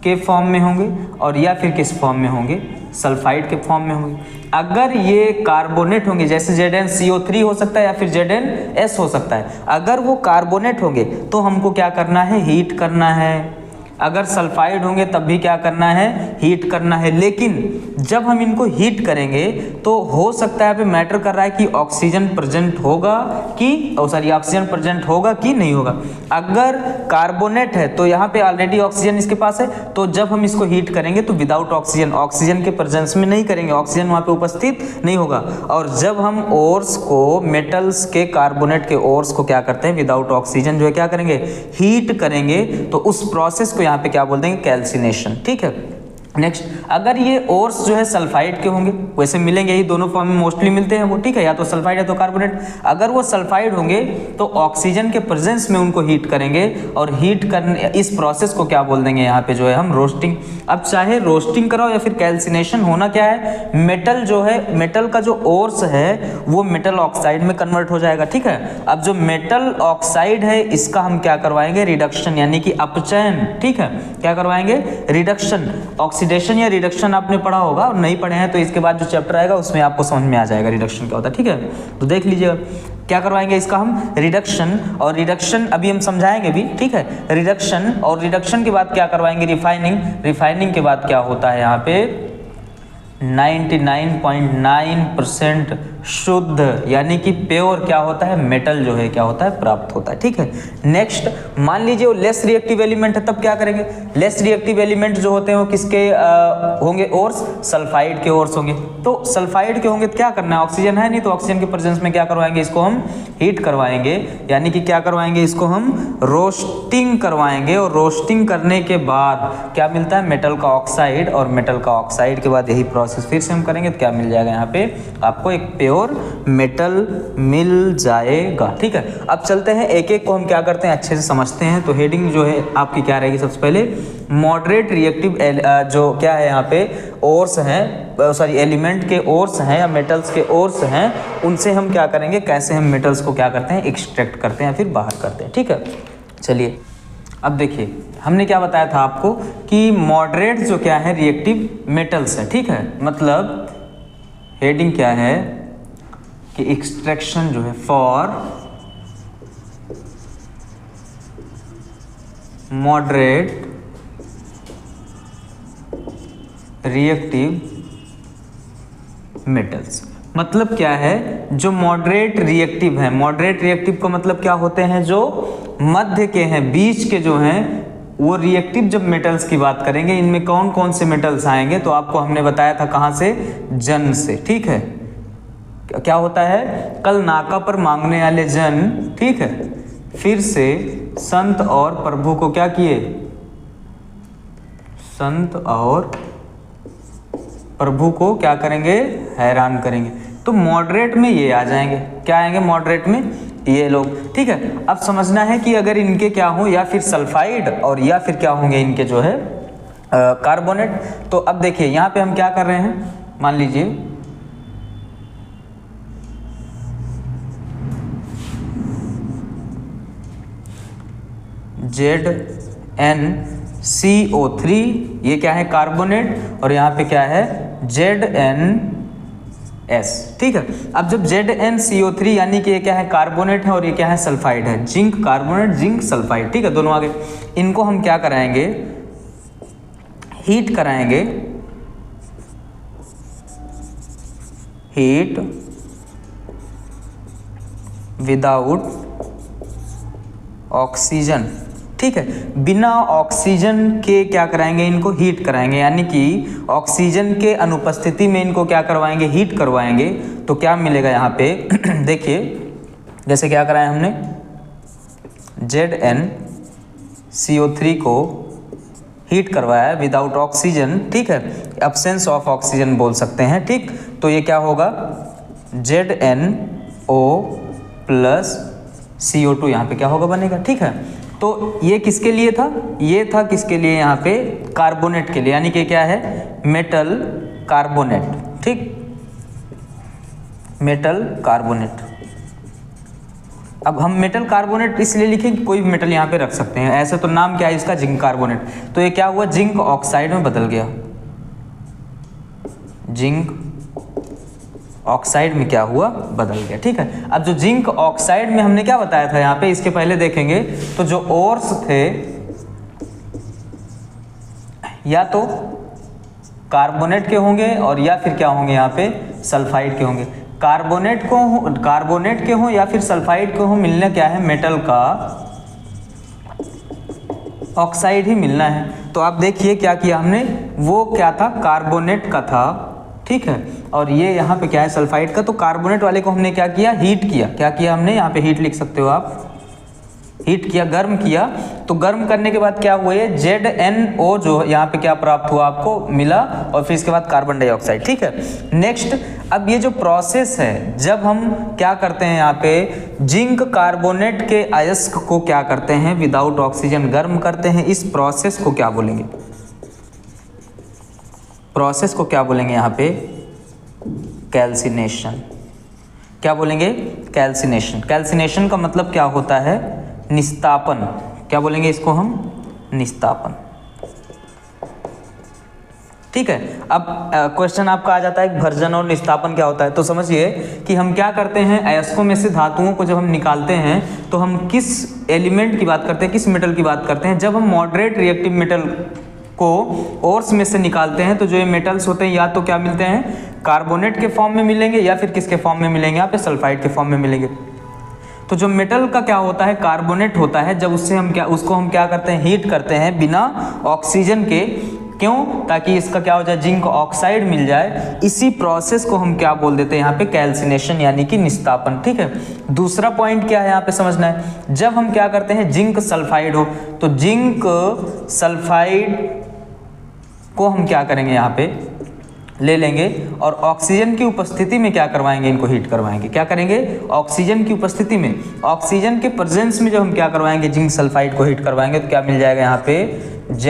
के फॉर्म में होंगे और या फिर किस फॉर्म में होंगे, सल्फाइड के फॉर्म में होंगे। अगर ये कार्बोनेट होंगे, जैसे ZnCO3 हो सकता है या फिर ZnS हो सकता है, अगर वो कार्बोनेट होंगे तो हमको क्या करना है, हीट करना है। अगर सल्फाइड होंगे तब भी क्या करना है, हीट करना है। लेकिन जब हम इनको हीट करेंगे तो हो सकता है पे मैटर कर रहा है कि ऑक्सीजन प्रेजेंट होगा कि ऑक्सीजन प्रेजेंट होगा कि नहीं होगा। अगर कार्बोनेट है तो यहाँ पे ऑलरेडी ऑक्सीजन इसके पास है, तो जब हम इसको हीट करेंगे तो विदाउट ऑक्सीजन के प्रेजेंस में नहीं करेंगे, ऑक्सीजन वहाँ पे उपस्थित नहीं होगा। और जब हम ओर्स को, मेटल्स के, कार्बोनेट के ओर्स को क्या करते हैं, विदाउट ऑक्सीजन जो है क्या करेंगे, हीट करेंगे, तो उस प्रोसेस को यहाँ पे क्या बोल देंगे, कैल्सिनेशन, ठीक है। नेक्स्ट, अगर ये ओर्स जो है सल्फाइड के होंगे, वैसे मिलेंगे ही, दोनों फॉर्म में मोस्टली मिलते हैं वो, ठीक है, या तो सल्फाइड या तो कार्बोनेट। अगर वो सल्फाइड होंगे तो ऑक्सीजन के प्रेजेंस में उनको हीट करेंगे, और हीट करने, इस प्रोसेस को क्या बोल देंगे यहाँ पे जो है हम, रोस्टिंग। अब चाहे रोस्टिंग कराओ या फिर कैल्सिनेशन, होना क्या है, मेटल जो है, मेटल का जो ओर्स है वो मेटल ऑक्साइड में कन्वर्ट हो जाएगा, ठीक है। अब जो मेटल ऑक्साइड है इसका हम क्या करवाएंगे, रिडक्शन, यानी कि अपचयन, ठीक है, क्या करवाएंगे, रिडक्शन। ऑक्सीडेशन या रिडक्शन आपने पढ़ा होगा, और नहीं पढ़े हैं तो इसके बाद जो चैप्टर आएगा उसमें आपको समझ में आ जाएगा रिडक्शन क्या होता है, ठीक है। तो देख लीजिएगा क्या करवाएंगे इसका हम, रिडक्शन। और रिडक्शन अभी हम समझाएंगे भी, ठीक है, रिडक्शन। और रिडक्शन के बाद क्या करवाएंगे, रिफाइनिंग। रिफाइनिंग के बाद क्या होता है यहाँ पे, 99.9% शुद्ध यानी कि प्योर क्या होता है, मेटल जो है क्या होता है, प्राप्त होता है, ठीक है। नेक्स्ट, मान लीजिए वो लेस रिएक्टिव एलिमेंट है, तब क्या करेंगे, लेस रिएक्टिव एलिमेंट जो होते हैं वो किसके होंगे, ओर्स, सल्फाइड के ओर्स होंगे। तो सल्फाइड के होंगे तो क्या करना है, ऑक्सीजन है नहीं, तो ऑक्सीजन के प्रेजेंस में क्या करवाएंगे, इसको हम हीट करवाएंगे, यानी कि क्या करवाएंगे, इसको हम रोस्टिंग करवाएंगे। और रोस्टिंग करने के बाद क्या मिलता है, मेटल का ऑक्साइड, और मेटल का ऑक्साइड के बाद यही प्रोसेस फिर से हम करेंगे तो क्या मिल जाएगा यहाँ पे आपको, एक प्योर मेटल मिल जाएगा। ठीक है, अब चलते हैं एक एक को हम क्या करते हैं अच्छे से समझते हैं। तो हेडिंग जो है आपकी क्या रहेगी, सबसे पहले मॉडरेट रिएक्टिव जो क्या है यहाँ पे ओर्स हैं, सॉरी एलिमेंट के ओर्स हैं या मेटल्स के ओर्स हैं, उनसे हम क्या करेंगे, कैसे हम मेटल्स को क्या करते हैं एक्सट्रैक्ट करते हैं फिर बाहर करते हैं। ठीक है, चलिए अब देखिए हमने क्या बताया था आपको कि मॉडरेट जो क्या है रिएक्टिव मेटल्स है। ठीक है, मतलब हेडिंग क्या है कि एक्सट्रैक्शन जो है फॉर मॉडरेट रिएक्टिव मेटल्स, मतलब क्या है जो मॉडरेट रिएक्टिव है। मॉडरेट रिएक्टिव का मतलब क्या होते हैं, जो मध्य के हैं, बीच के जो हैं वो रिएक्टिव जब मेटल्स की बात करेंगे, इनमें कौन कौन से मेटल्स आएंगे, तो आपको हमने बताया था कहाँ से, जन से। ठीक है, क्या होता है, कल नाका पर मांगने वाले जन, ठीक है, फिर से संत और प्रभु को क्या किए, संत और प्रभु को क्या करेंगे, हैरान करेंगे। तो मॉडरेट में ये आ जाएंगे, क्या आएंगे मॉडरेट में, ये लोग। ठीक है, अब समझना है कि अगर इनके क्या हो, या फिर सल्फाइड और या फिर क्या होंगे इनके जो है कार्बोनेट। तो अब देखिए यहाँ पे हम क्या कर रहे हैं, मान लीजिए ZnCO3, ये क्या है कार्बोनेट, और यहाँ पे क्या है ZnS। ठीक है, अब जब ZnCO3 यानी कि ये क्या है कार्बोनेट है और ये क्या है सल्फाइड है, जिंक कार्बोनेट जिंक सल्फाइड। ठीक है, दोनों आगे, इनको हम क्या कराएंगे, हीट कराएंगे, हीट विदाउट ऑक्सीजन। ठीक है, बिना ऑक्सीजन के क्या कराएंगे, इनको हीट कराएंगे, यानी कि ऑक्सीजन के अनुपस्थिति में इनको क्या करवाएंगे, हीट करवाएंगे। तो क्या मिलेगा यहाँ पे देखिए, जैसे क्या कराया हमने, ZnCO3 को हीट करवाया विदाउट ऑक्सीजन। ठीक है, एब्सेंस ऑफ ऑक्सीजन बोल सकते हैं। ठीक, तो ये क्या होगा, ZnO+CO2 यहाँ पे क्या होगा, बनेगा। ठीक है, तो ये किसके लिए था, ये था किसके लिए, यहाँ पे कार्बोनेट के लिए, यानी कि क्या है मेटल कार्बोनेट। ठीक, मेटल कार्बोनेट। अब हम मेटल कार्बोनेट इसलिए लिखें कि कोई भी मेटल यहाँ पे रख सकते हैं, ऐसे तो नाम क्या है इसका, जिंक कार्बोनेट। तो ये क्या हुआ, जिंक ऑक्साइड में बदल गया, जिंक ऑक्साइड में क्या हुआ, बदल गया। ठीक है, अब जो जिंक ऑक्साइड में हमने क्या बताया था यहाँ पे, इसके पहले देखेंगे तो जो ओर्स थे या तो कार्बोनेट के होंगे और या फिर क्या होंगे यहाँ पे सल्फाइड के होंगे। कार्बोनेट के हो या फिर सल्फाइड के हो, मिलना क्या है, मेटल का ऑक्साइड ही मिलना है। तो आप देखिए क्या किया हमने, वो क्या था कार्बोनेट का था। ठीक है, और ये यहाँ पे क्या है सल्फाइड का। तो कार्बोनेट वाले को हमने क्या किया, हीट किया। क्या किया हमने, यहाँ पे हीट लिख सकते हो आप, हीट किया, गर्म किया। तो गर्म करने के बाद क्या हुआ, ये ZnO जो यहाँ पे क्या प्राप्त हुआ आपको, मिला, और फिर इसके बाद कार्बन डाइऑक्साइड। ठीक है, नेक्स्ट, अब ये जो प्रोसेस है, जब हम क्या करते हैं यहाँ पे जिंक कार्बोनेट के अयस्क को क्या करते हैं, विदाउट ऑक्सीजन गर्म करते हैं, इस प्रोसेस को क्या बोलेंगे, प्रोसेस को क्या बोलेंगे यहाँ पे, कैल्सिनेशन। क्या बोलेंगे, कैल्सिनेशन। कैल्सिनेशन का मतलब क्या होता है, निस्तापन। क्या बोलेंगे इसको हम, निस्तापन। ठीक है, अब क्वेश्चन आपका आ जाता है भर्जन और निस्तापन क्या होता है। तो समझिए कि हम क्या करते हैं, अयस्कों में से धातुओं को जब हम निकालते हैं तो हम किस एलिमेंट की बात करते हैं, किस मेटल की बात करते हैं, जब हम मॉडरेट रिएक्टिव मेटल को ओर्स में से निकालते हैं तो जो ये मेटल्स होते हैं या तो क्या मिलते हैं, कार्बोनेट के फॉर्म में मिलेंगे या फिर किसके फॉर्म में मिलेंगे, यहाँ पे सल्फाइड के फॉर्म में मिलेंगे। तो जो मेटल का क्या होता है, कार्बोनेट होता है, जब उससे हम क्या, उसको हम क्या करते हैं, हीट करते हैं बिना ऑक्सीजन के। क्यों, ताकि इसका क्या हो जाए, जिंक ऑक्साइड मिल जाए। इसी प्रोसेस को हम क्या बोल देते हैं यहाँ पे, कैल्सिनेशन यानी कि निस्तापन। ठीक है, दूसरा पॉइंट क्या है यहाँ पे समझना है, जब हम क्या करते हैं जिंक सल्फाइड हो, तो जिंक सल्फाइड को हम क्या करेंगे यहाँ पे ले लेंगे और ऑक्सीजन की उपस्थिति में क्या करवाएंगे, इनको हीट करवाएंगे। क्या करेंगे, ऑक्सीजन की उपस्थिति में, ऑक्सीजन के प्रेजेंस में जो हम क्या करवाएंगे, जिंक सल्फाइड को हीट करवाएंगे तो क्या मिल जाएगा यहाँ पे ZnO+S।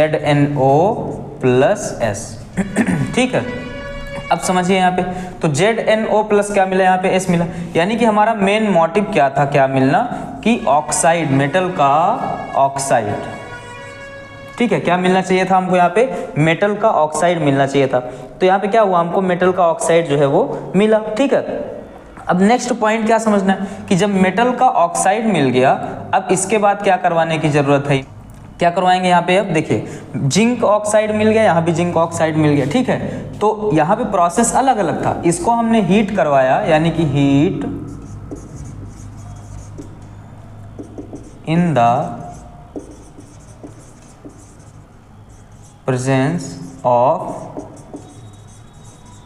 ठीक है, अब समझिए यहाँ पे तो ZnO+ क्या मिला, यहाँ पे S मिला, यानी कि हमारा मेन मोटिव क्या था, क्या मिलना कि ऑक्साइड, मेटल का ऑक्साइड। ठीक है, क्या मिलना चाहिए था हमको, यहाँ पे मेटल का ऑक्साइड मिलना चाहिए था। तो यहाँ पे क्या हुआ, हमको मेटल का ऑक्साइड जो है वो मिला। ठीक है, अब नेक्स्ट पॉइंट क्या समझना है कि जब मेटल का ऑक्साइड मिल गया, अब इसके बाद क्या करवाने की जरूरत है, क्या करवाएंगे यहाँ पे। अब देखिए जिंक ऑक्साइड मिल गया, यहाँ भी जिंक ऑक्साइड मिल गया। ठीक है, तो यहाँ पे प्रोसेस अलग अलग था, इसको हमने हीट करवाया, यानी कि heat in the presence of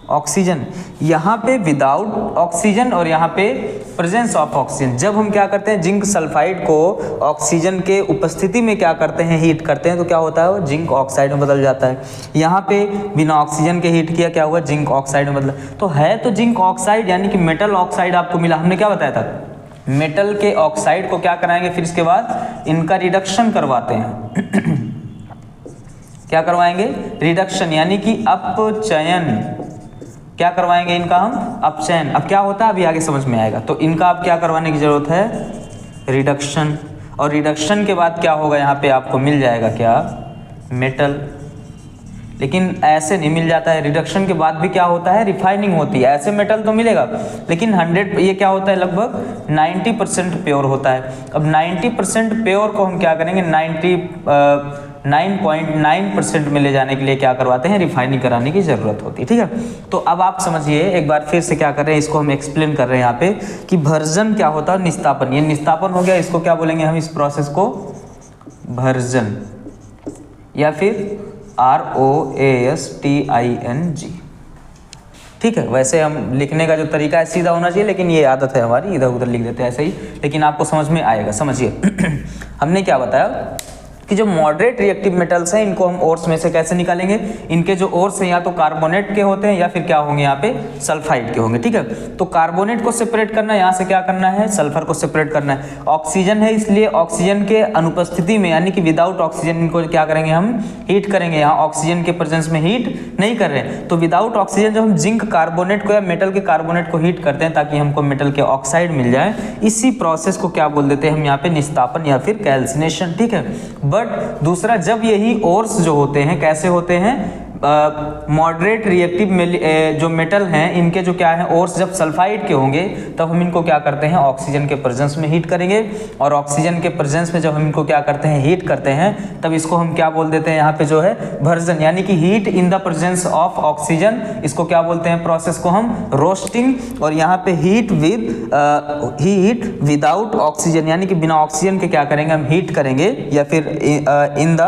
oxygen, यहाँ पे विदाउट ऑक्सीजन और यहाँ पे प्रेजेंस ऑफ ऑक्सीजन। जब हम क्या करते हैं, जिंक सल्फाइड को ऑक्सीजन के उपस्थिति में क्या करते हैं, हीट करते हैं, तो क्या होता है, वो जिंक ऑक्साइड में बदल जाता है। यहाँ पे बिना ऑक्सीजन के हीट किया, क्या हुआ, जिंक ऑक्साइड में बदला। तो है तो जिंक ऑक्साइड, यानी कि मेटल ऑक्साइड आपको मिला। हमने क्या बताया था, मेटल के ऑक्साइड को क्या कराएंगे, फिर इसके बाद इनका रिडक्शन करवाते हैं। क्या करवाएंगे, रिडक्शन, यानी कि अपचयन। क्या करवाएंगे इनका हम, अपचयन। अब क्या होता है अभी आगे समझ में आएगा। तो इनका अब क्या करवाने की जरूरत है, रिडक्शन। और रिडक्शन के बाद क्या होगा, यहाँ पे आपको मिल जाएगा क्या, मेटल। लेकिन ऐसे नहीं मिल जाता है, रिडक्शन के बाद भी क्या होता है, रिफाइनिंग होती है। ऐसे मेटल तो मिलेगा, लेकिन 100 ये क्या होता है, लगभग 90% प्योर होता है। अब 90% प्योर को हम क्या करेंगे, 99.9% में ले जाने के लिए क्या करवाते हैं, रिफाइनिंग कराने की जरूरत होती है। ठीक है, तो अब आप समझिए एक बार फिर से क्या कर रहे हैं, इसको हम एक्सप्लेन कर रहे हैं यहाँ पे कि भर्जन क्या होता है, निस्तापन। ये निस्तापन हो गया, इसको क्या बोलेंगे हम, इस प्रोसेस को भर्जन या फिर ROASTING। ठीक है, वैसे हम लिखने का जो तरीका है सीधा होना चाहिए, लेकिन ये आदत है हमारी, इधर उधर लिख देते हैं ऐसे ही, लेकिन आपको समझ में आएगा। समझिए हमने क्या बताया कि जो मॉडरेट रिएक्टिव मेटल्स हैं, इनको हम ओर्स में से कैसे निकालेंगे। इनके जो ओर्स हैं या तो कार्बोनेट के होते हैं या फिर क्या होंगे, यहाँ पे सल्फाइड के होंगे। ठीक है, तो कार्बोनेट को सेपरेट करना है, यहाँ से क्या करना है, सल्फर को सेपरेट करना है। ऑक्सीजन है, इसलिए ऑक्सीजन के अनुपस्थिति में, यानी कि विदाउट ऑक्सीजन इनको क्या करेंगे, हम हीट करेंगे। यहाँ ऑक्सीजन के प्रेजेंस में हीट नहीं कर रहे हैं, तो विदाउट ऑक्सीजन जब हम जिंक कार्बोनेट को या मेटल के कार्बोनेट को हीट करते हैं ताकि हमको मेटल के ऑक्साइड मिल जाए, इसी प्रोसेस को क्या बोल देते हैं हम यहाँ पे, निस्तापन या फिर कैल्सिनेशन। ठीक है, बट दूसरा, जब यही ओर्स जो होते हैं कैसे होते हैं, मॉडरेट रिएक्टिव जो मेटल हैं, इनके जो क्या है ओर्स जब सल्फाइड के होंगे, तब हम इनको क्या करते हैं, ऑक्सीजन के प्रेजेंस में हीट करेंगे। और ऑक्सीजन के प्रेजेंस में जब हम इनको क्या करते हैं, हीट करते हैं, तब इसको हम क्या बोल देते हैं, यहाँ पे जो है भर्जन, यानी कि heat in the presence of oxygen. इसको क्या बोलते हैं, प्रोसेस को हम रोस्टिंग। और यहाँ पे हीट विदाउट ऑक्सीजन, यानी कि बिना ऑक्सीजन के क्या करेंगे, हम हीट करेंगे, या फिर in the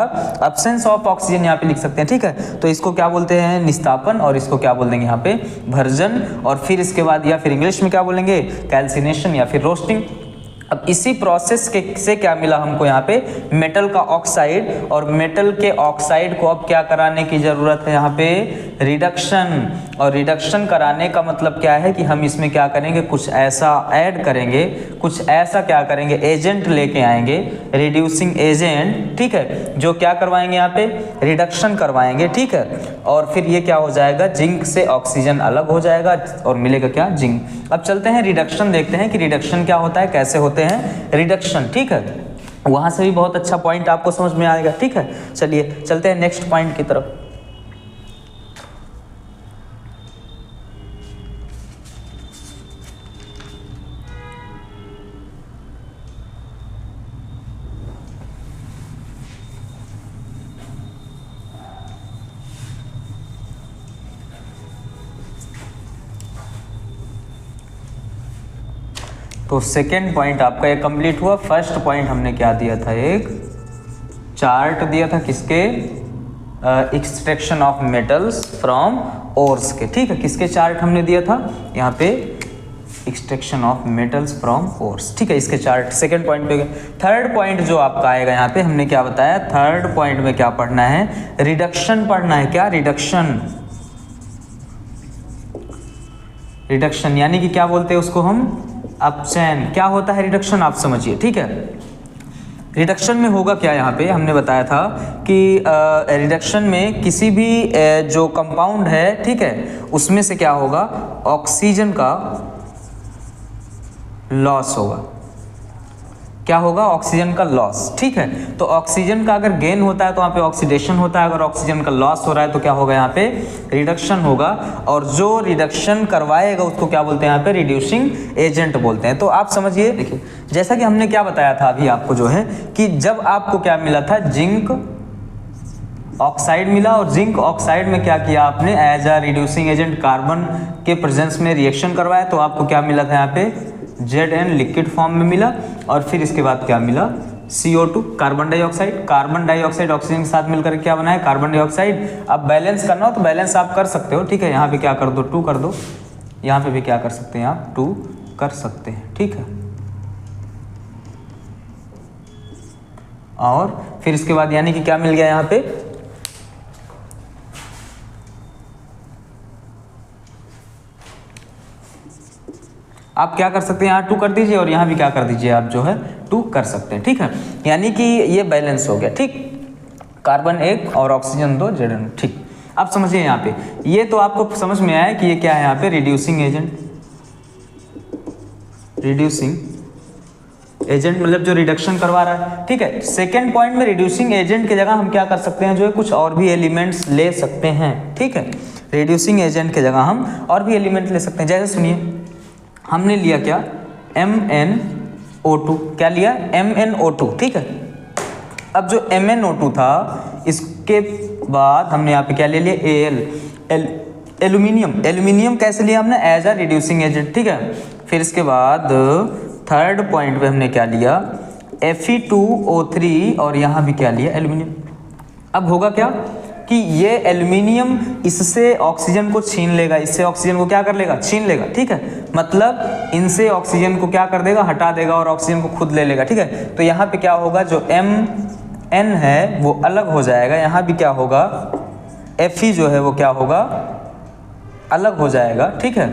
absence of oxygen यहाँ पे लिख सकते हैं। ठीक है, तो इसको क्या बोलते हैं, निस्तापन, और इसको क्या बोल देंगे यहाँ पे, भर्जन। और फिर इसके बाद या फिर इंग्लिश में क्या बोलेंगे, कैल्सिनेशन या फिर रोस्टिंग। अब इसी प्रोसेस के से क्या मिला हमको, यहाँ पे मेटल का ऑक्साइड। और मेटल के ऑक्साइड को अब क्या कराने की जरूरत है, यहाँ पे रिडक्शन। और रिडक्शन कराने का मतलब क्या है कि हम इसमें क्या करेंगे, कुछ ऐसा ऐड करेंगे, कुछ ऐसा क्या करेंगे, एजेंट लेके आएंगे, रिड्यूसिंग एजेंट। ठीक है, जो क्या करवाएंगे, यहाँ पे रिडक्शन करवाएंगे। ठीक है, और फिर ये क्या हो जाएगा, जिंक से ऑक्सीजन अलग हो जाएगा और मिलेगा क्या, जिंक। अब चलते हैं रिडक्शन, देखते हैं कि रिडक्शन क्या होता है, कैसे होते हैं रिडक्शन। ठीक है, वहां से भी बहुत अच्छा पॉइंट आपको समझ में आएगा। ठीक है, चलिए चलते हैं नेक्स्ट पॉइंट की तरफ। तो सेकेंड पॉइंट आपका ये कंप्लीट हुआ। फर्स्ट पॉइंट हमने क्या दिया था, एक चार्ट दिया था, किसके, extraction of metals from ores के। ठीक है, किसके चार्ट हमने दिया था, यहाँ पे extraction of metals from ores. ठीक है, इसके चार्ट सेकेंड पॉइंट पे गए। थर्ड पॉइंट जो आपका आएगा, यहाँ पे हमने क्या बताया, थर्ड पॉइंट में क्या पढ़ना है, रिडक्शन पढ़ना है। क्या, रिडक्शन रिडक्शन, यानी कि क्या बोलते हैं उसको हम, अपचयन। क्या होता है रिडक्शन, आप समझिए, ठीक है। रिडक्शन में होगा क्या, यहाँ पे हमने बताया था कि रिडक्शन में किसी भी जो कंपाउंड है, ठीक है, उसमें से क्या होगा, ऑक्सीजन का लॉस होगा। क्या होगा, ऑक्सीजन का लॉस, ठीक है। तो ऑक्सीजन का अगर गेन होता है तो वहाँ पे ऑक्सीडेशन होता है, अगर ऑक्सीजन का लॉस हो रहा है तो क्या होगा, यहाँ पे रिडक्शन होगा। और जो रिडक्शन करवाएगा उसको क्या बोलते हैं, यहाँ पे रिड्यूसिंग एजेंट बोलते हैं। तो आप समझिए, देखिए जैसा कि हमने क्या बताया था अभी आपको जो है कि जब आपको क्या मिला था, जिंक ऑक्साइड मिला, और जिंक ऑक्साइड में क्या किया आपने, as a reducing agent carbon के प्रेजेंस में रिएक्शन करवाया, तो आपको क्या मिला था यहाँ पे, Zn लिक्विड फॉर्म में मिला। और फिर इसके बाद क्या मिला, CO2 carbon dioxide. Carbon dioxide oxygen के साथ मिलकर क्या बनाए, कार्बन डाइऑक्साइड। अब बैलेंस करना हो तो बैलेंस आप कर सकते हो, ठीक है। यहाँ पे क्या कर दो, 2 कर दो, यहाँ पे भी क्या कर सकते हैं आप, 2 कर सकते हैं, ठीक है। और फिर इसके बाद यानी कि क्या मिल गया यहाँ पे, आप क्या कर सकते हैं, यहाँ 2 कर दीजिए और यहाँ भी क्या कर दीजिए, आप जो है 2 कर सकते हैं, ठीक है। यानी कि ये बैलेंस हो गया, ठीक। कार्बन 1 और ऑक्सीजन 2, Zn, ठीक। अब समझिए यहाँ पे, ये तो आपको समझ में आया कि ये क्या है, यहाँ पे रिड्यूसिंग एजेंट। रिड्यूसिंग एजेंट मतलब जो रिडक्शन करवा रहा है, ठीक है। सेकेंड पॉइंट में रिड्यूसिंग एजेंट की जगह हम क्या कर सकते हैं, जो है कुछ और भी एलिमेंट्स ले सकते हैं, ठीक है। रिड्यूसिंग एजेंट की जगह हम और भी एलिमेंट ले सकते हैं। जैसे सुनिए, हमने लिया क्या, MnO2, क्या लिया, MnO2, ठीक है। अब जो MnO2 था, इसके बाद हमने यहाँ पे क्या ले लिया, एल्यूमिनियम। एल्यूमिनियम कैसे लिया हमने, एज अ रिड्यूसिंग एजेंट, ठीक है। फिर इसके बाद थर्ड पॉइंट पे हमने क्या लिया, Fe2O3, और यहाँ भी क्या लिया, एल्यूमिनियम। अब होगा क्या कि ये एल्यूमिनियम इससे ऑक्सीजन को छीन लेगा, इससे ऑक्सीजन को क्या कर लेगा, छीन लेगा, ठीक है। मतलब इनसे ऑक्सीजन को क्या कर देगा, हटा देगा, और ऑक्सीजन को खुद ले लेगा, ठीक है। तो यहाँ पे क्या होगा, जो Mn है वो अलग हो जाएगा, यहाँ भी क्या होगा, Fe जो है वो क्या होगा, अलग हो जाएगा, ठीक है,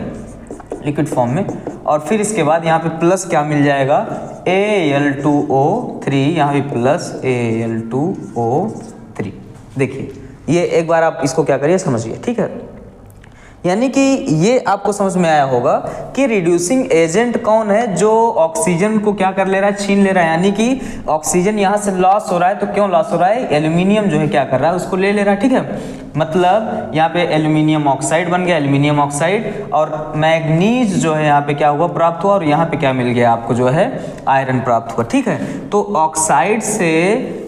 लिक्विड फॉर्म में। और फिर इसके बाद यहाँ पे प्लस क्या मिल जाएगा, Al2O3, यहाँ भी प्लस Al2O3। देखिए ये एक बार आप इसको क्या करिए, समझिए, ठीक है। यानी कि ये आपको समझ में आया होगा कि रिड्यूसिंग एजेंट कौन है, जो ऑक्सीजन को क्या कर ले रहा है, छीन ले रहा है। यानी कि ऑक्सीजन यहाँ से लॉस हो रहा है, तो क्यों लॉस हो रहा है, एल्यूमिनियम जो है क्या कर रहा है, उसको ले ले रहा है, ठीक है। मतलब यहाँ पे एल्यूमिनियम ऑक्साइड बन गया, एल्यूमिनियम ऑक्साइड, और मैग्नीज जो है यहाँ पे क्या हुआ, प्राप्त हुआ, और यहाँ पे क्या मिल गया आपको, जो है आयरन प्राप्त हुआ, ठीक है। तो ऑक्साइड से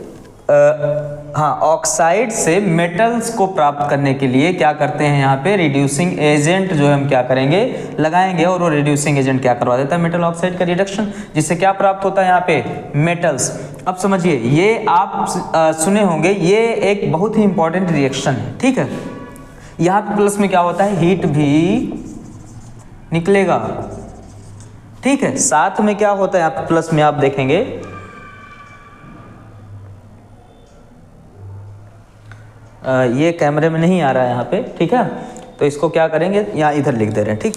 ऑक्साइड से मेटल्स को प्राप्त करने के लिए क्या करते हैं, यहाँ पे रिड्यूसिंग एजेंट जो है हम क्या करेंगे, लगाएंगे, और वो रिड्यूसिंग एजेंट क्या करवा देता है, मेटल ऑक्साइड का रिडक्शन, जिससे क्या प्राप्त होता है यहाँ पे, मेटल्स। अब समझिए, ये आप सुने होंगे, ये एक बहुत ही इंपॉर्टेंट रिएक्शन है, ठीक है। यहाँ पे प्लस में क्या होता है, हीट भी निकलेगा, ठीक है। साथ में क्या होता है यहाँ पे प्लस में, आप देखेंगे ये कैमरे में नहीं आ रहा है यहाँ पे, ठीक है। तो इसको क्या करेंगे, यहाँ इधर लिख दे रहे हैं, ठीक।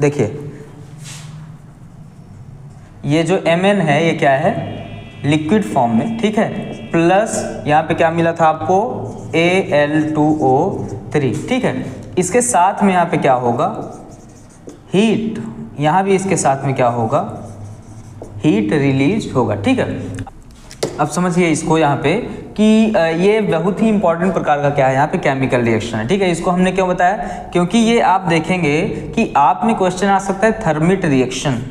देखिए ये जो Mn है ये क्या है, लिक्विड फॉर्म में, ठीक है। प्लस यहाँ पे क्या मिला था आपको, Al2O3, ठीक है। इसके साथ में यहाँ पे क्या होगा, हीट, यहाँ भी इसके साथ में क्या होगा, हीट रिलीज होगा, ठीक है। अब समझिए इसको यहाँ पे कि ये बहुत ही इंपॉर्टेंट प्रकार का क्या है, यहाँ पे केमिकल रिएक्शन है, ठीक है। इसको हमने क्यों बताया, क्योंकि ये आप देखेंगे कि आप में क्वेश्चन आ सकता है थर्मिट रिएक्शन,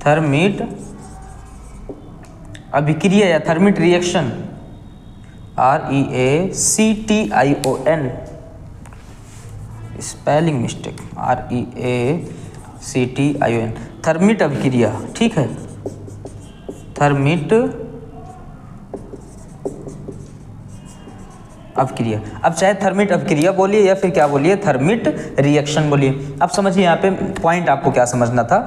थर्मिट अभिक्रिया या thermite reaction, REACTION, spelling mistake, REACTION, thermite अभिक्रिया, ठीक है। थर्मिट अपक्रिया। अब चाहे थर्मिट अपक्रिया बोलिए या फिर क्या बोलिए, थर्मिट रिएक्शन बोलिए। अब समझिए यहाँ पे पॉइंट आपको क्या समझना था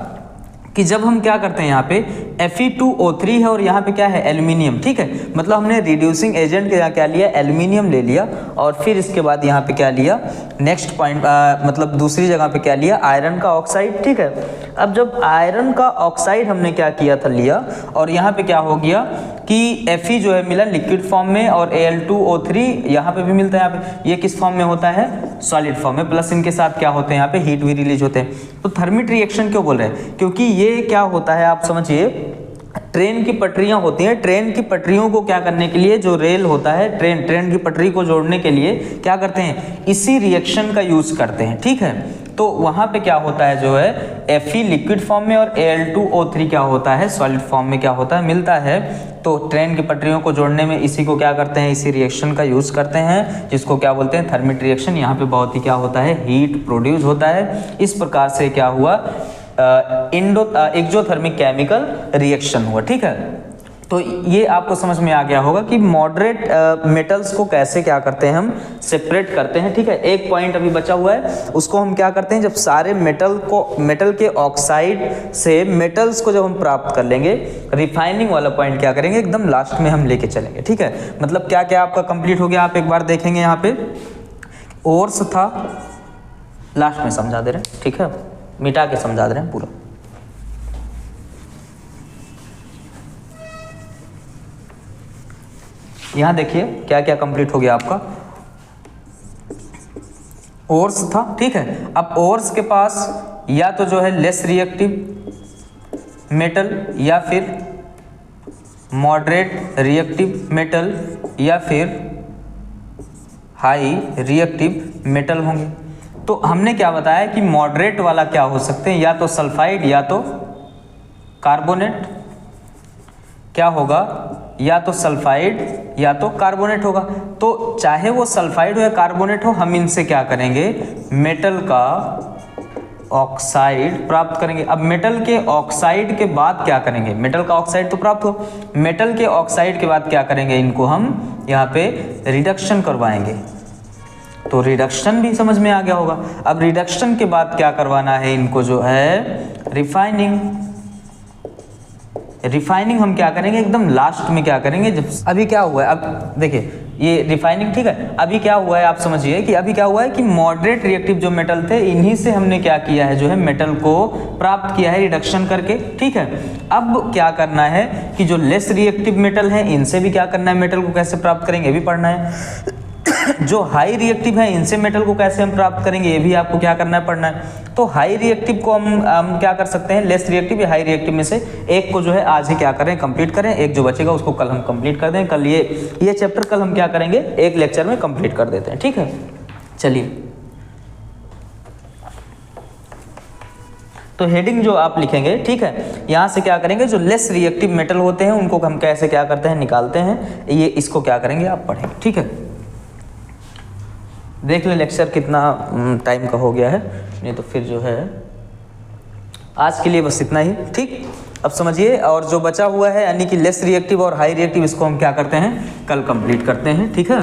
कि जब हम क्या करते हैं यहाँ पे Fe2O3 है और यहाँ पे क्या है, एल्यूमिनियम, ठीक है। मतलब हमने रिड्यूसिंग एजेंट क्या लिया, एल्यूमिनियम ले लिया, और फिर इसके बाद यहाँ पे क्या लिया, नेक्स्ट पॉइंट मतलब दूसरी जगह पे क्या लिया, आयरन का ऑक्साइड, ठीक है। अब जब आयरन का ऑक्साइड हमने क्या किया था, लिया, और यहाँ पे क्या हो गया कि Fe जो है मिला लिक्विड फॉर्म में, और Al2O3 यहाँ पे भी मिलता है। यहाँ पे ये किस फॉर्म में होता है, सॉलिड फॉर्म में, प्लस इनके साथ क्या होते हैं, यहाँ पे हीट भी रिलीज होते हैं। तो थर्मिट रिएक्शन क्यों बोल रहे हैं, क्योंकि ये क्या होता है आप समझिए, ट्रेन की पटरियां होती हैं, ट्रेन की पटरियों को क्या करने के लिए, जो रेल होता है, ट्रेन की पटरी को जोड़ने के लिए क्या करते हैं, इसी रिएक्शन का यूज करते हैं, ठीक है। तो वहां पे क्या होता है, जो है Fe लिक्विड फॉर्म में और Al2O3 क्या होता है, सॉलिड फॉर्म में क्या होता है, मिलता है। तो ट्रेन की पटरियों को जोड़ने में इसी को क्या करते हैं, इसी रिएक्शन का यूज करते हैं, जिसको क्या बोलते हैं, थर्मिट रिएक्शन। यहाँ पे बहुत ही क्या होता है, हीट प्रोड्यूस होता है। इस प्रकार से क्या हुआ, एक्सोथर्मिक केमिकल रिएक्शन हुआ, ठीक है। तो ये आपको समझ में आ गया होगा कि मॉडरेट मेटल्स को कैसे क्या करते हैं, हम सेपरेट करते हैं, ठीक है। एक पॉइंट अभी बचा हुआ है, उसको हम क्या करते हैं, जब सारे मेटल के ऑक्साइड से मेटल्स को जब हम प्राप्त कर लेंगे, रिफाइनिंग वाला पॉइंट क्या करेंगे, एकदम लास्ट में हम लेके चलेंगे, ठीक है। मतलब क्या क्या आपका कंप्लीट हो गया, आप एक बार देखेंगे यहाँ पे ओर्स था, लास्ट में समझा दे रहे हैं, ठीक है, मिटा के समझा दे रहे हैं पूरा। यहां देखिए क्या क्या कंप्लीट हो गया आपका, ओर्स था, ठीक है। अब ओर्स के पास या तो जो है लेस रिएक्टिव मेटल, या फिर मॉडरेट रिएक्टिव मेटल, या फिर हाई रिएक्टिव मेटल होंगे। तो हमने क्या बताया कि मॉडरेट वाला क्या हो सकते हैं, या तो सल्फाइड या तो कार्बोनेट, क्या होगा, या तो सल्फाइड या तो कार्बोनेट होगा। तो चाहे वो सल्फाइड हो या कार्बोनेट हो, हम इनसे क्या करेंगे, मेटल का ऑक्साइड प्राप्त करेंगे। अब मेटल के ऑक्साइड के बाद क्या करेंगे, मेटल का ऑक्साइड तो प्राप्त हो, मेटल के ऑक्साइड के बाद क्या करेंगे, इनको हम यहाँ पे रिडक्शन करवाएंगे। तो रिडक्शन भी समझ में आ गया होगा। अब रिडक्शन के बाद क्या करवाना है, इनको जो है रिफाइनिंग। रिफाइनिंग हम क्या करेंगे, एकदम लास्ट में क्या करेंगे, जब अभी क्या हुआ है, अब देखिए ये रिफाइनिंग, ठीक है। अभी क्या हुआ है, आप समझिए कि अभी क्या हुआ है कि मॉडरेट रिएक्टिव जो मेटल थे, इन्हीं से हमने क्या किया है, जो है मेटल को प्राप्त किया है रिडक्शन करके, ठीक है। अब क्या करना है कि जो लेस रिएक्टिव मेटल है, इनसे भी क्या करना है, मेटल को कैसे प्राप्त करेंगे, ये भी पढ़ना है। जो हाई रिएक्टिव है, इनसे मेटल को कैसे हम प्राप्त करेंगे, ये भी आपको क्या करना है, पढ़ना है। तो हाई रिएक्टिव को हम क्या कर सकते हैं, लेस रिएक्टिव या हाई रिएक्टिव में से एक को जो है आज ही क्या करें, कंप्लीट करें। एक जो बचेगा उसको कल हम कंप्लीट कर दें। कल ये चैप्टर कल हम क्या करेंगे, एक लेक्चर में कंप्लीट कर देते हैं, ठीक है। चलिए, तो हेडिंग जो आप लिखेंगे, ठीक है, यहाँ से क्या करेंगे, जो लेस रिएक्टिव मेटल होते हैं उनको हम कैसे क्या करते हैं, निकालते हैं। ये इसको क्या करेंगे, आप पढ़ेंगे, ठीक है। देख ले लेक्चर कितना टाइम का हो गया है, नहीं तो फिर जो है आज के लिए बस इतना ही, ठीक। अब समझिए, और जो बचा हुआ है यानी कि लेस रिएक्टिव और हाई रिएक्टिव, इसको हम क्या करते हैं, कल कंप्लीट करते हैं, ठीक है।